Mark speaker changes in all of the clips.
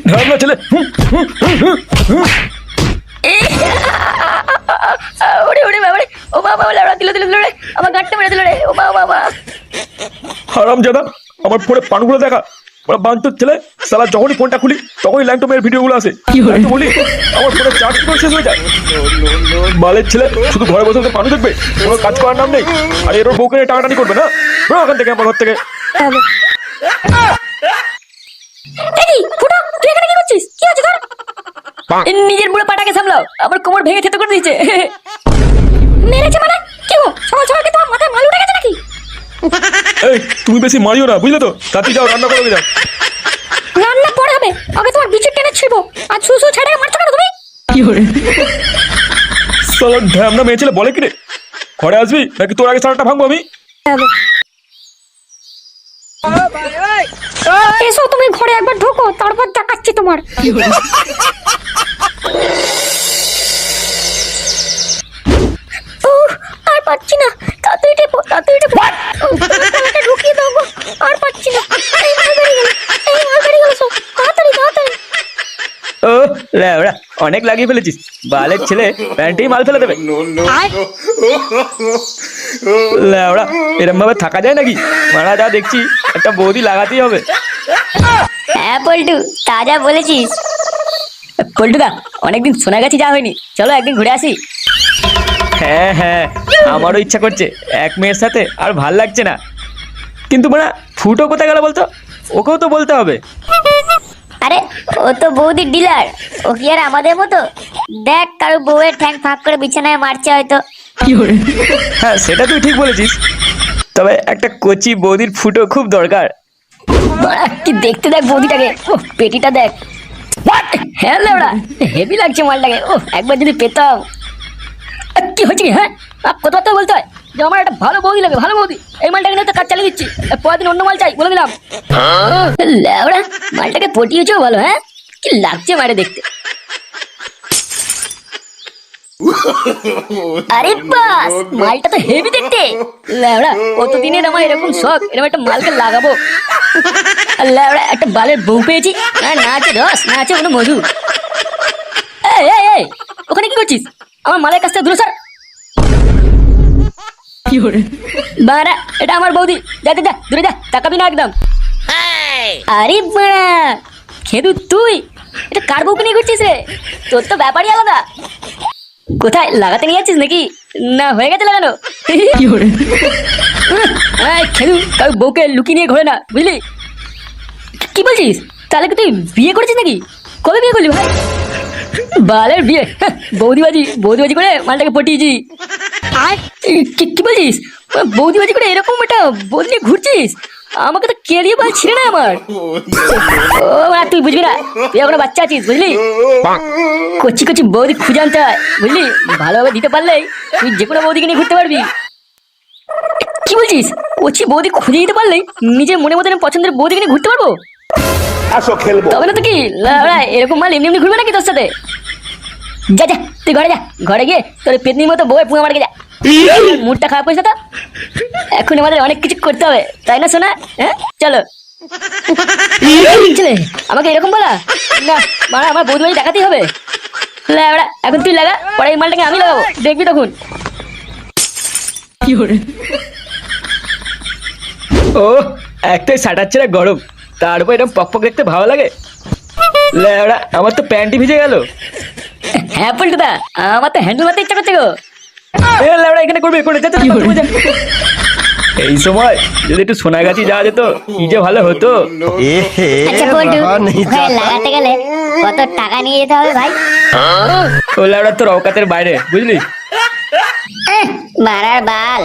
Speaker 1: ঢাবলা ছেলে।
Speaker 2: ওরে ওরে বাবা রে, ও বাবা লাউড়া দিল দিল রে, আমার গাঁটটা মেরে দিল রে, ও বাবা।
Speaker 1: হারামজাদা, আমার ফোনে পানগুলো দেখা। ওরা বাঞ্চোর ছেলে, শালা যখনই ফোনটা খুলি তখনই ল্যাংটো মেয়ের ভিডিওগুলো আসে। আমি তো বলি আমার ফোনে চার্জ কি করে শেষ হয়ে যায়। বালের ছেলে শুধু ঘরে বসে বসে পানু দেখবে, কোনো কাজ করার নাম নেই। আর এর বউকে নিয়ে টানাটানি করবে না, বেরো ওখান থেকে, আমার ঘর থেকে।
Speaker 2: এই ফুটো, তুই এখানে কি করছিস? কি হচ্ছে তোর? নিজের বুড়ো পাটাকে সামলাও, আমার কোমর ভেঙে থেতো করে দিয়েছে। মেরেছে মানে? কি গো, সকাল সকাল কি তোমার মাথায় মাল উঠে গেছে নাকি?
Speaker 1: এই তুমি বেশি মারিও না, বুঝলে তো? তাতে যাও, রান্না করে যাও।
Speaker 2: রান্না পরে হবে, আগে তোমার বিচের টেনে ছিড়বো। আর সুসু ছেড়ে মারছো কেন তুমি?
Speaker 3: কি করে?
Speaker 1: শালা ঢ্যামনা মেয়ে ছেলে বলে কি রে? ঘরে আসবি নাকি তোর আগে সারাটা ভাঙবো আমি?
Speaker 2: এসো, তুমি ঘরে একবার ঢোকো, তারপর দেখাচ্ছি তোমার। আর পাচ্ছি না, তাড়াতাড়ি টেপো, তাড়াতাড়ি টেপো। ঢুকিয়ে দাও গো, আর পাচ্ছি না। এই মাল বেরিয়ে গেল, এই মাল বেরিয়ে গেল সব। তাড়াতাড়ি তাড়াতাড়ি।
Speaker 3: ও ল্যাবড়া, অনেক লাগিয়ে ফেলেছিস। বালের ছেলে প্যান্টেই মাল ফেলে দেবে। ল্যাবড়া, এরম ভাবে থাকা যায় নাকি? মারা যা দেখছি, একটা বৌদি লাগাতেই হবে।
Speaker 2: হ্যাঁ পল্টু, তাজা বলেছিস। পল্টুদা, অনেকদিন সোনাগাছি যাওয়া হয়নি, চলো একদিন ঘুরে আসি।
Speaker 3: হ্যাঁ হ্যাঁ, আমারও ইচ্ছা করছে। এক মেয়ের সাথে আর ভাল লাগছে না। কিন্তু মানে ফুটো কোথায় গেল বলতো? ওকেও তো বলতে হবে।
Speaker 2: আরে ও তো বৌদির ডিলার, ও কি আর আমাদের মতো? দেখ, কারো বউয়ের ঠ্যাং ফাঁক করে বিছানায় মারছে হয়তো।
Speaker 3: হ্যাঁ, সেটা তুই ঠিক বলেছিস। তবে একটা কচি বৌদির ফুটো খুব দরকার।
Speaker 2: বাড়া, কি দেখতে দেখ বৌদিটাকে, ও পেটিটা দেখ। হ্যাঁ লেওড়া, হেভি লাগছে মালটাকে। ও একবার যদি পেতাম। কি হচ্ছে কি? হ্যাঁ, কথা বলতে হয় যে আমার একটা ভালো বৌদি লাগে, ভালো বৌদি। এই মালটাকে নিয়ে তো কাজ চালিয়ে দিচ্ছি, পরের দিন অন্য মাল চাই বলে দিলাম। লেওড়া, মালটাকে পটিয়েছেও ভালো। হ্যাঁ, কি লাগছে মারে দেখতে। আরে বাস, মালটা তো হেভি দেখতে। লেওড়া, কতদিনের আমার এরকম শখ, এরকম একটা মালকে লাগাবো। লেওড়া, একটা বালের বউ পেয়েছি, না আছে রস, না আছে কোনো মধু। এই এই এই, ওখানে কি করছিস? আমার মালের কাছ থেকে দূরে সর।
Speaker 3: কি করে?
Speaker 2: বাড়া, এটা আমার বৌদি, যা যা যা, দূরে যা, তাকাবি না একদম। আরে বাড়া, খেদু তুই এটা কার বউকে নিয়ে ঘুরছিস রে? তোর তো ব্যাপারই আলাদা। কোথায় লাগাতে নিয়ে যাচ্ছিস নাকি? না হয়ে গেছে লাগানো?
Speaker 3: কি করে?
Speaker 2: খেদু কারো বউকে লুকিয়ে নিয়ে ঘোরে না, বুঝলি? কি বলছিস? তাহলে কি তুই বিয়ে করেছিস নাকি? কবে বিয়ে করলি ভাই? বালের বিয়ে, বৌদিবাজি বৌদিবাজি করে মালটাকে পটিয়েছি। আর কি বলছিস? বৌদিবাজি করে এরকম একটা বৌদি নিয়ে ঘুরছিস? আমাকে তো কেড়িয়ে বল ছিঁড়ে না আমার। ও মানে তুই বুঝবি না, তুই এখনো বাচ্চা আছিস, বুঝলি? কচি কচি বৌদি খুঁজে আনতে হয়, বুঝলি? ভালোভাবে দিতে পারলেই তুই যে কোনো বৌদিকে নিয়ে ঘুরতে পারবি। কি বলছিস? কচি বৌদি খুঁজে দিতে পারলেই নিজের মনের মতন পছন্দের বৌদিকে নিয়ে ঘুরতে পারবো?
Speaker 1: আসো খেলবো।
Speaker 2: তবে না তো কি এরকম মাল এমনি এমনি ঘুরবে নাকি তোর সাথে? যা যা, তুই ঘরে যা, ঘরে গিয়ে তোর পেতনির মতো বউয়ে পুঙা মারকে যা। মুডটা খারাপ হয়েছে তো, এখন আমাদের অনেক কিছু করতে হবে, তাই না সোনা? হ্যাঁ চলো। ছেলে আমাকে এরকম বলা না, মারা আমার বৌদি বাড়ি দেখাতেই হবে। এখন তুই লাগা, পরে এই মালটাকে আমি লাগাবো, দেখবি তখন।
Speaker 3: কি করে? ও একটাই শাটার ছেড়ে গরম, তার উপর এরকম পক পক দেখতে ভালো লাগে। ল্যাবড়া, আমার তো প্যান্টই ভিজে গেল।
Speaker 2: হ্যাঁ পল্টুদা, আমার তো হ্যান্ডেল মারতে ইচ্ছা করছে গো।
Speaker 3: এ ল্যাবড়া, এখানে করবে করে যা। এই সময় যদি একটু সোনাগাছি যাওয়া যেত, কি যে ভালো হতো।
Speaker 2: আচ্ছা পল্টু, ওখানে লাগাতে গেলে কত টাকা নিয়ে যেতে হবে ভাই?
Speaker 3: ও ল্যাবড়া, তোর অকাতের বাইরে, বুঝলি?
Speaker 2: মারার বাল।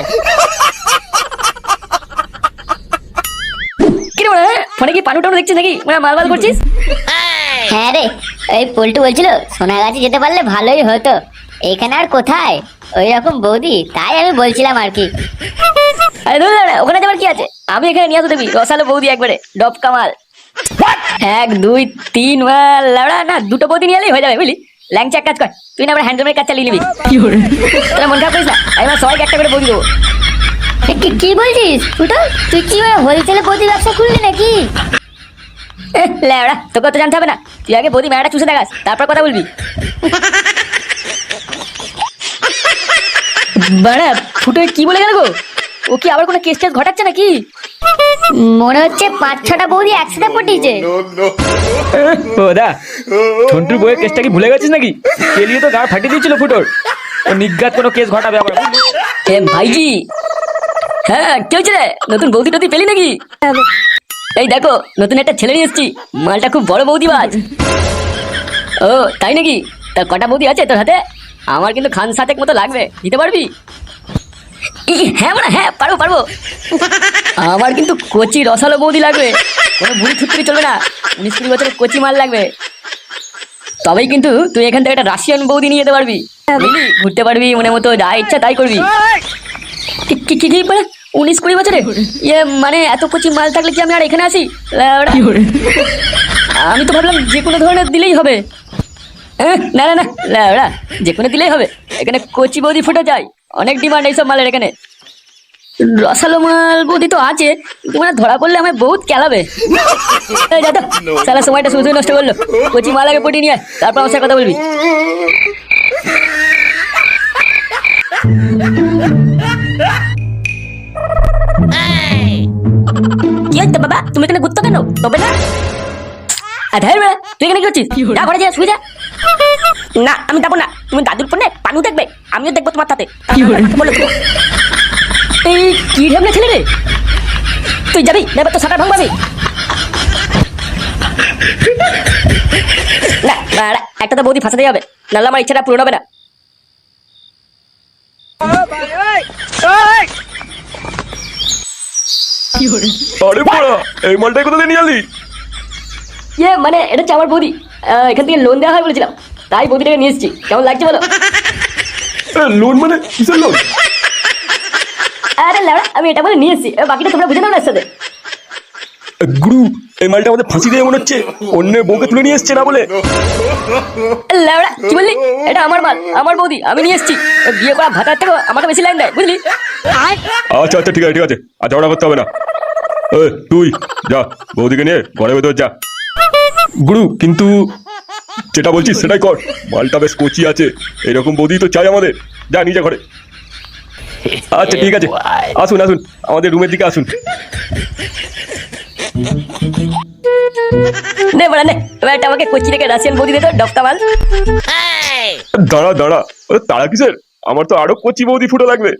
Speaker 2: ফোনে কি পানু টানু দেখছিস নাকি? মাল মাল করছিস? হ্যাঁ রে, এই পল্টু বলছিল সোনাগাছি যেতে পারলে ভালোই হতো। এখানে আর কোথায় ওই রকম বৌদি, তাই আমি বলছিলাম আর কি। ওখানে যাবার কি আছে? আমি এখানে নিয়ে আসতে দেবি রসালো বৌদি, একবারে ডব কামাল। 1 2 3 মাল লাউড়া, না দুটো বৌদি নিয়ে এলেই হয়ে যাবে, বুঝলি? ল্যাংচা এক কাজ কর, তুই না আবার হ্যান্ডমের কাজ চালিয়ে নিবি।
Speaker 3: কি করে?
Speaker 2: তোরা মন খারাপ করিস না, আমি আমার সবাইকে একটা করে বৌদি দেবো।
Speaker 4: কি বলছিস ফুটো? তুই কি হোলসেলে বৌদি ব্যবসা খুললি নাকি?
Speaker 2: লেওড়া, তোকে তো জানতে হবে না। তুই আগে বৌদি মেয়েটা চুষে দেখাস, তারপর কথা বলবি। বাড়া, ফুটো কি বলে গেল গো? ও কি আবার কোনো কেস টেস ঘটাচ্ছে নাকি?
Speaker 4: মনে হচ্ছে 5-6টা বৌদি একসাথে পটিয়েছে।
Speaker 3: ও দা, ঝন্টুর বইয়ের কেসটা কি ভুলে গেছিস নাকি? কেলিয়ে তো গাড় ফাটিয়ে দিয়েছিল ফুটোর। ও নিজ্ঞাত কোনো কেস ঘটাবে আবার।
Speaker 2: এ ভাইজি, হ্যাঁ কি হয়েছে রে? নতুন বৌদি টদি পেলি নাকি? এই দেখো, নতুন একটা ছেলে নিয়ে এসেছি। মালটা খুব বড় বৌদিবাজ। ও তাই নাকি? তা কটা বৌদি আছে তোর হাতে? আমার কিন্তু খান সাতেক মতো লাগবে, দিতে পারবি? হ্যাঁ মানে হ্যাঁ, পারবো পারবো। আমার কিন্তু কচি রসালো বৌদি লাগবে, কোনো বুড়ি থুতরি চলবে না। 19-20 বছরের কচি মাল লাগবে। তবেই কিন্তু তুই এখান থেকে একটা রাশিয়ান বৌদি নিয়ে যেতে পারবি, বুঝলি? ঘুরতে পারবি মনে মতো, যা ইচ্ছা তাই করবি। কি কি কি বলে 19-20 বছরে? ইয়ে মানে এত কচি মাল থাকলে কি আমি আর এখানে আসি? আমি তো ভাবলাম যে কোনো ধরনের দিলেই হবে। না না না, ল্যাওড়া, যে কোনো দিলেই হবে। এখানে কচি বৌদি ফুটে যায়, অনেক ডিমান্ড এইসব মালের এখানে। রসালো মাল বৌদি তো আছে, কিন্তু মানে ধরা পড়লে আমায় বহুত কেলাবে। সারা সময়টা শুধু নষ্ট করলো। কচি মাল আগে পটিয়ে নিয়ে আয়, তারপর আমার সাথে কথা বলবি। কি হচ্ছে বাবা, তুমি এখানে ঘুরতো কেন? তবে না তুই এখানে কি করছিস? যা ঘরে যা, শুয়ে যা। না আমি যাবো না। তুমি দাদুর ফোনে পানু দেখবে, আমিও দেখবো তোমার সাথে। এই কি ঢেমনা ছেলে রে, তুই যাবি না? এবার তো সাঁটার ভাঙবাবি। না না, একটা তো বৌদি ফাঁসাতেই হবে, নাহলে আমার ইচ্ছাটা পূরণ হবে না।
Speaker 1: আরে বড়া, এই মালটাই কোথা থেকে নিয়ে আনলি?
Speaker 2: ইয়ে মানে এটা হচ্ছে আমার বৌদি। এখান থেকে লোন দেওয়া হয় বলেছিলাম, তাই বৌদিটাকে নিয়ে এসেছি। কেমন লাগছে বলো?
Speaker 1: লোন মানে কিসের লোন?
Speaker 2: আরে ল্যাবড়া, আমি এটা বলে নিয়ে এসেছি, বাকিটা তোমরা বুঝে নাও না সাথে।
Speaker 1: গুরু, এই মালটা আমাদের ফাঁসি দিয়ে মনে হচ্ছে অন্য বউকে তুলে নিয়ে এসছে না বলে।
Speaker 2: ল্যাবড়া কি বললি? এটা আমার মাল, আমার বৌদি, আমি নিয়ে এসেছি। বিয়ে করা ভাতার থেকে আমাকে বেশি লাইন দেয়, বুঝলি?
Speaker 1: আচ্ছা আচ্ছা, ঠিক আছে ঠিক আছে, আর ঝগড়া করতে হবে না। তুই যা, বৌদিকে নিয়ে ঘরে ভেতর যা। গুরু, কিন্তু যেটা বলছিস সেটাই কর। মালটা বেশ কচি আছে, এরকম বৌদি তো চাই আমাদের। যা নিজে ঘরে। আচ্ছা ঠিক আছে, আসুন আসুন, আমাদের রুমের দিকে আসুন।
Speaker 2: নে বড়া নে, এবার এটা আমাকে কোচি থেকে রাশিয়ান বৌদি দে তো, ডফটা মাল।
Speaker 1: দাঁড়া দাঁড়া, তারা কিসের? আমার তো আরো কচি বৌদি ফুটো লাগবে।